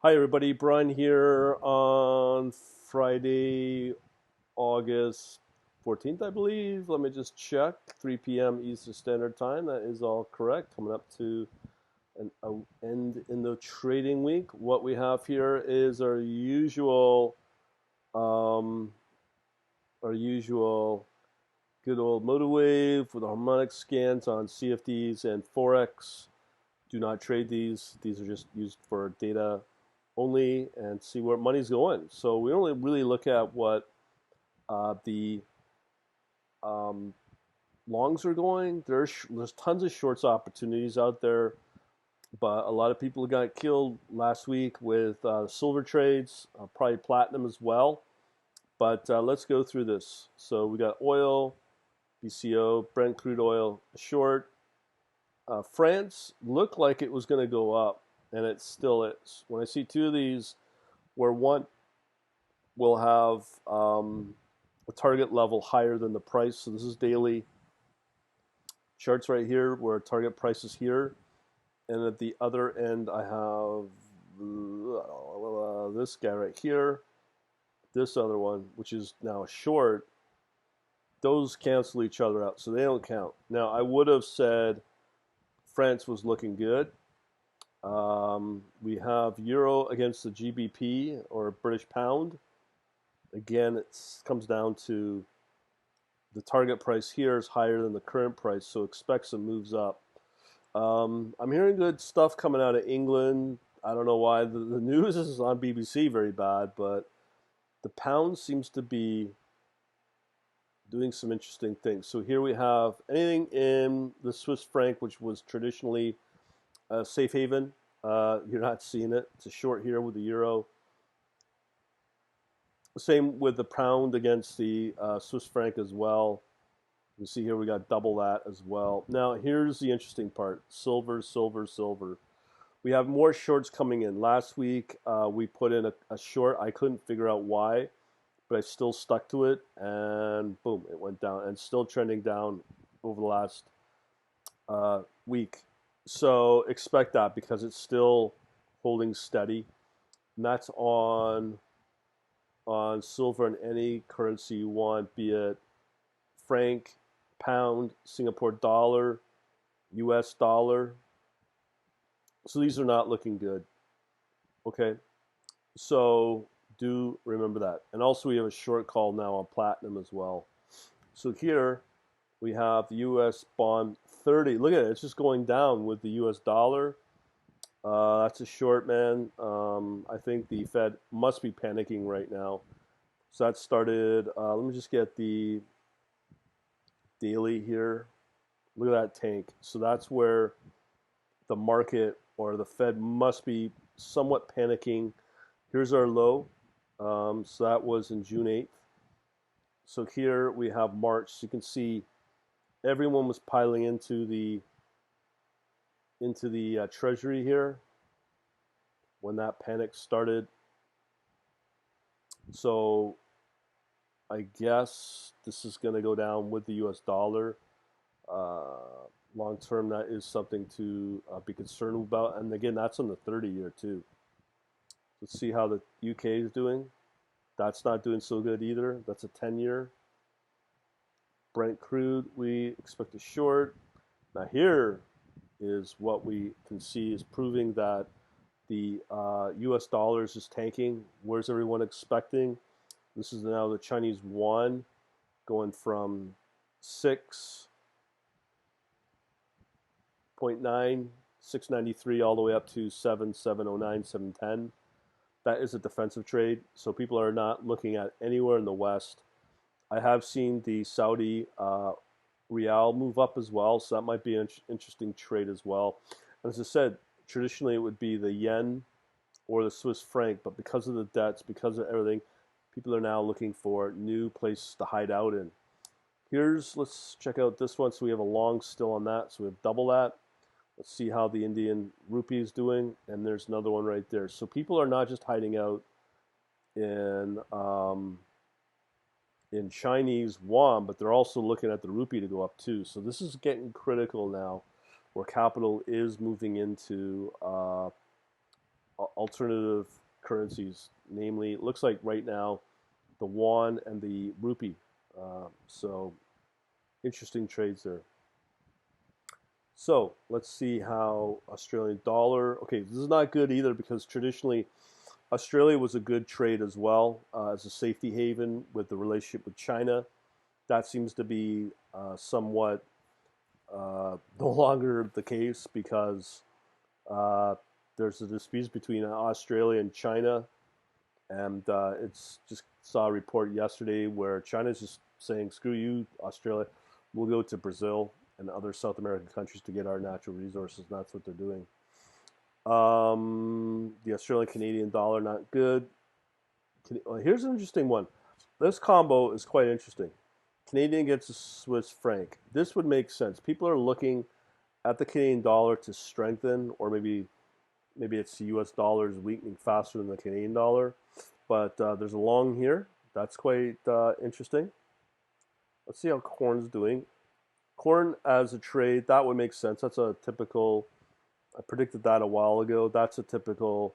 Hi, everybody. Brian here on Friday, August 14th, I believe. Let me just check. 3 p.m. Eastern Standard Time. That is all correct. Coming up to an end in the trading week. What we have here is um, our usual good old motor wave with harmonic scans on CFDs and forex. Do not trade these. These are just used for data only and see where money's going. So we only really look at what the um, longs are going. There's tons of shorts opportunities out there, but a lot of people got killed last week with silver trades, probably platinum as well. But let's go through this. So we got oil, BCO, Brent crude oil short. France looked like it was going to go up, and it still is. When I see two of these, where one will have a target level higher than the price. So this is daily charts right here where target price is here. And at the other end, I have this guy right here, this other one, which is now a short. Those cancel each other out, so they don't count. Now, I would have said France was looking good. We have euro against the GBP or British pound. Again, it comes down to the target price here is higher than the current price, so expect some moves up. I'm hearing good stuff coming out of England. I don't know why the news is on BBC very bad, but the pound seems to be doing some interesting things. So here we have anything in the Swiss franc, which was traditionally a safe haven. You're not seeing it. It's a short here with the euro. Same with the pound against the Swiss franc as well. You see here we got double that as well. Now here's the interesting part: silver, silver, silver. We have more shorts coming in. Last week we put in a short. I couldn't figure out why, but I still stuck to it, and boom, it went down, and still trending down over the last week. So expect that because it's still holding steady. And that's on silver and any currency you want, be it franc, pound, Singapore dollar, US dollar. So these are not looking good. Okay. So do remember that. And also we have a short call now on platinum as well. So here we have the US bond 30. Look at it. It's just going down with the US dollar. That's a short, man. I think the Fed must be panicking right now. So that started. Let me just get the daily here. Look at that tank. So that's where the market or the Fed must be somewhat panicking. Here's our low. So that was in June 8th. So here we have March. So you can see everyone was piling into the Treasury here when that panic started. So I guess this is going to go down with the U.S. dollar. Long term, that is something to be concerned about. And again, that's on the 30-year too. Let's see how the UK is doing. That's not doing so good either. That's a 10-year. Brent crude, we expect a short. Now here is what we can see is proving that the U.S. dollars is tanking. Where's everyone expecting? This is now the Chinese yuan going from 6.9, 693 all the way up to 709, 710. That is a defensive trade. So people are not looking at anywhere in the West. I have seen the Saudi Rial move up as well, so that might be an interesting trade as well. And as I said, traditionally it would be the yen or the Swiss franc, but because of the debts, because of everything, people are now looking for new places to hide out in. Let's check out this one. So we have a long still on that, so we have double that. Let's see how the Indian rupee is doing, and there's another one right there. So people are not just hiding out in Chinese yuan, but they're also looking at the rupee to go up too. So this is getting critical now, where capital is moving into alternative currencies. Namely, it looks like right now the won and the rupee. So interesting trades there. So let's see how Australian dollar. Okay, this is not good either because traditionally Australia was a good trade as well as a safety haven with the relationship with China. That seems to be somewhat no longer the case because uh, there's a dispute between Australia and China, and it's just saw a report yesterday where China's just saying, "Screw you, Australia. We'll go to Brazil and other South American countries to get our natural resources." And that's what they're doing. The Australian Canadian dollar not good. Here's an interesting one. This combo is quite interesting. Canadian against the Swiss franc. This would make sense. People are looking at the Canadian dollar to strengthen, or maybe it's the U.S. dollar is weakening faster than the Canadian dollar. But there's a long here. That's quite interesting. Let's see how corn's doing. Corn as a trade, that would make sense. That's a typical. I predicted that a while ago. That's a typical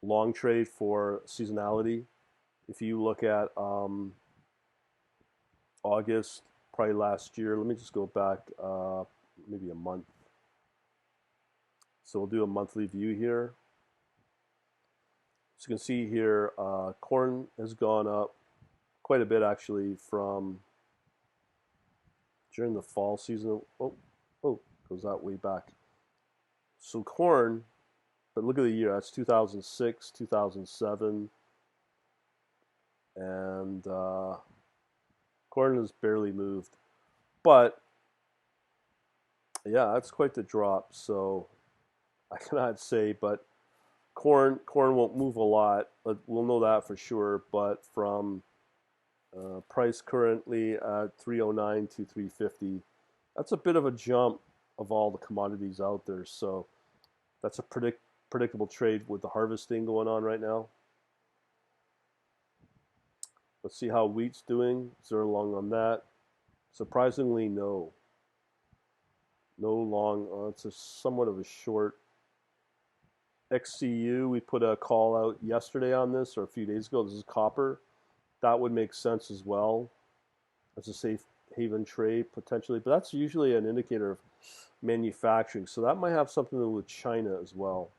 long trade for seasonality. If you look at August, probably last year, let me just go back maybe a month. So we'll do a monthly view here. So you can see here, corn has gone up quite a bit actually from during the fall season. Oh, goes that way back. So corn, but look at the year. That's 2006, 2007, and corn has barely moved. But yeah, that's quite the drop. So I cannot say, but corn won't move a lot. But we'll know that for sure. But from price currently at 309 to 350, that's a bit of a jump of all the commodities out there. So that's a predictable trade with the harvesting going on right now. Let's see how wheat's doing. Is there a long on that? Surprisingly, no. No long. It's a somewhat of a short. XCU, we put a call out yesterday on this, or a few days ago. This is copper. That would make sense as well as a safe haven trade potentially, but that's usually an indicator of manufacturing. So that might have something to do with China as well.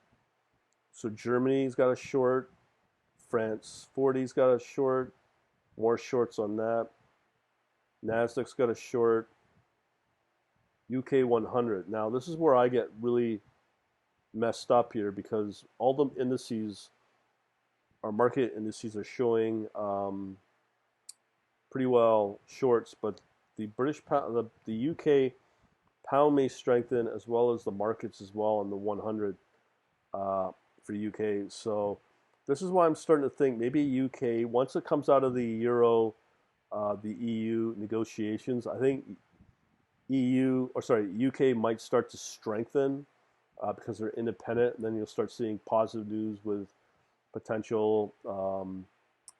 So Germany's got a short, France 40's got a short, more shorts on that. Nasdaq's got a short, UK 100. Now this is where I get really messed up here because all the indices, our market indices, are showing pretty well shorts, but the British pound, the UK pound may strengthen as well as the markets as well on the 100 for UK. So this is why I'm starting to think maybe UK, once it comes out of the Euro, the EU negotiations, I think UK might start to strengthen because they're independent, and then you'll start seeing positive news with potential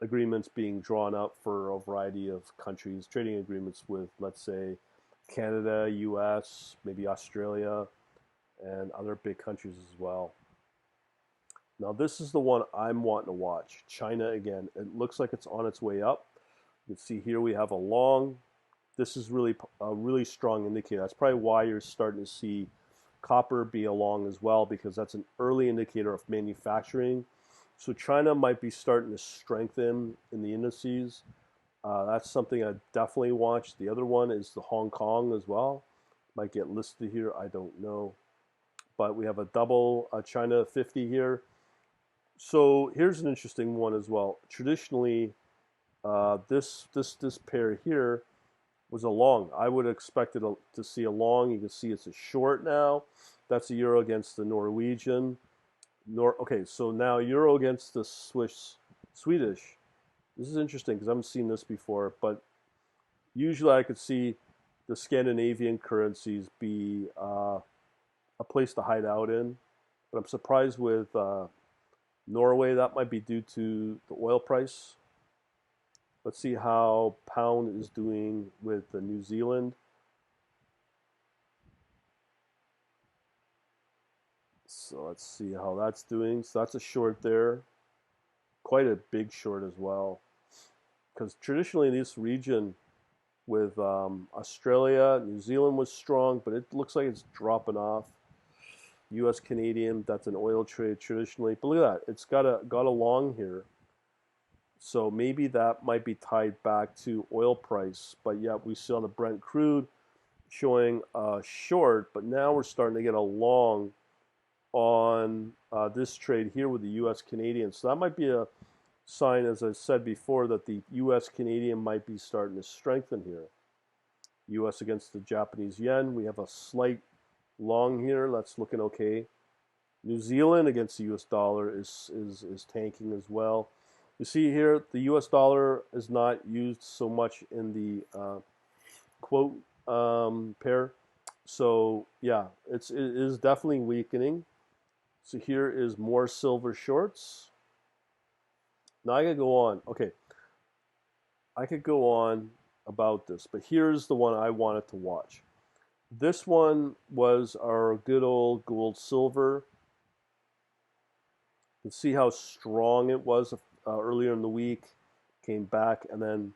agreements being drawn up for a variety of countries, trading agreements with, let's say, Canada, US, maybe Australia, and other big countries as well. Now, this is the one I'm wanting to watch. China again. It looks like it's on its way up. You can see here we have a long. This is really a really strong indicator. That's probably why you're starting to see copper be a long as well, because that's an early indicator of manufacturing. So China might be starting to strengthen in the indices. That's something I definitely watch. The other one is the Hong Kong as well. Might get listed here. I don't know. But we have a double China 50 here. So here's an interesting one as well. Traditionally, this pair here was a long. I would have expected to see a long. You can see it's a short now. That's the euro against the Norwegian. Okay, so now euro against the Swedish. This is interesting because I haven't seen this before, but usually I could see the Scandinavian currencies be a place to hide out in. But I'm surprised with Norway. That might be due to the oil price. Let's see how pound is doing with New Zealand. So let's see how that's doing. So that's a short there. Quite a big short as well. Because traditionally this region with Australia, New Zealand was strong, but it looks like it's dropping off. U.S. Canadian, that's an oil trade traditionally. But look at that, it's got a long here. So maybe that might be tied back to oil price. But yet we see on the Brent crude showing a short, but now we're starting to get a long on this trade here with the U.S. Canadian. So that might be a sign, as I said before, that the U.S. Canadian might be starting to strengthen here. U.S. against the Japanese yen, we have a slight long here. That's looking okay. New Zealand against the U.S. dollar is tanking as well. You see here, the U.S. dollar is not used so much in the quote pair. So yeah, it is definitely weakening. So here is more silver shorts. Now I could go on. Okay, I could go on about this, but here's the one I wanted to watch. This one was our good old gold silver. You can see how strong it was earlier in the week. Came back and then,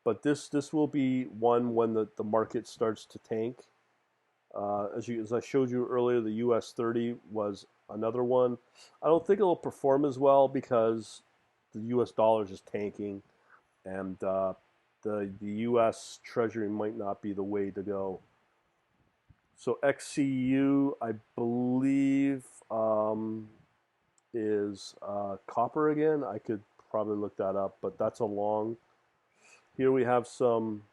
but this will be one when the market starts to tank. As I showed you earlier, the US 30 was another one. I don't think it'll perform as well because the US dollar is just tanking, and the US Treasury might not be the way to go. So XCU, I believe, is copper again. I could probably look that up, but that's a long. Here we have some.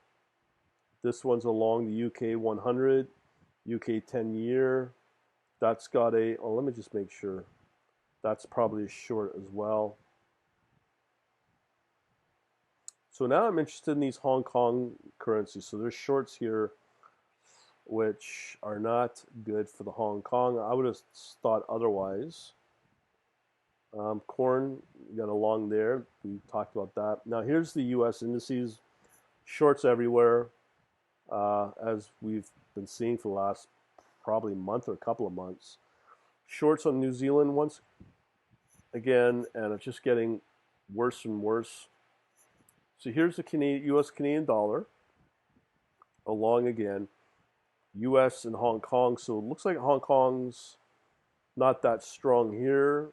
This one's along the UK 100, UK 10-year. That's got a. Oh, let me just make sure. That's probably a short as well. So now I'm interested in these Hong Kong currencies. So there's shorts here which are not good for the Hong Kong. I would have thought otherwise. Corn, you got a long there. We talked about that. Now here's the U.S. indices. Shorts everywhere, as we've been seeing for the last probably month or a couple of months. Shorts on New Zealand once again, and it's just getting worse and worse. So here's the U.S. Canadian dollar, along again. U.S. and Hong Kong. So it looks like Hong Kong's not that strong here.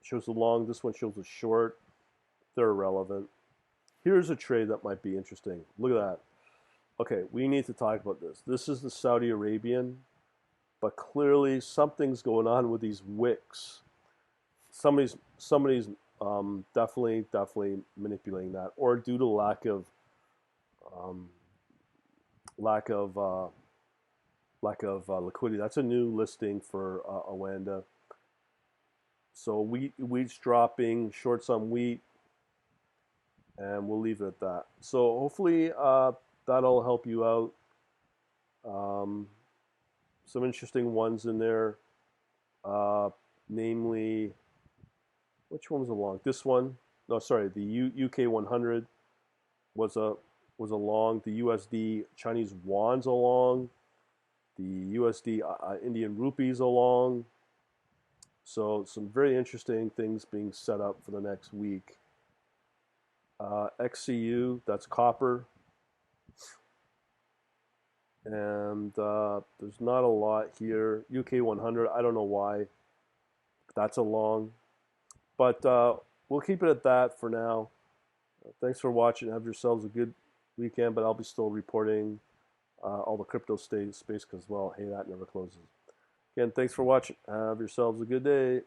Shows a long. This one shows a short. They're irrelevant. Here's a trade that might be interesting. Look at that. Okay, we need to talk about this. This is the Saudi Arabian, but clearly something's going on with these wicks. Somebody's definitely manipulating that, or due to lack of liquidity. That's a new listing for Awanda. So wheat's dropping, shorts on wheat, and we'll leave it at that. So hopefully that'll help you out. Some interesting ones in there, namely, which one was along? This one? No, sorry, the UK 100 was a long. The USD Chinese yuan's along. The USD Indian rupees along. So some very interesting things being set up for the next week. XCU, that's copper. And there's not a lot here. UK 100, I don't know why. That's a long. But we'll keep it at that for now. Thanks for watching. Have yourselves a good weekend, but I'll be still reporting all the crypto space because, well, hey, that never closes. Again, thanks for watching. Have yourselves a good day.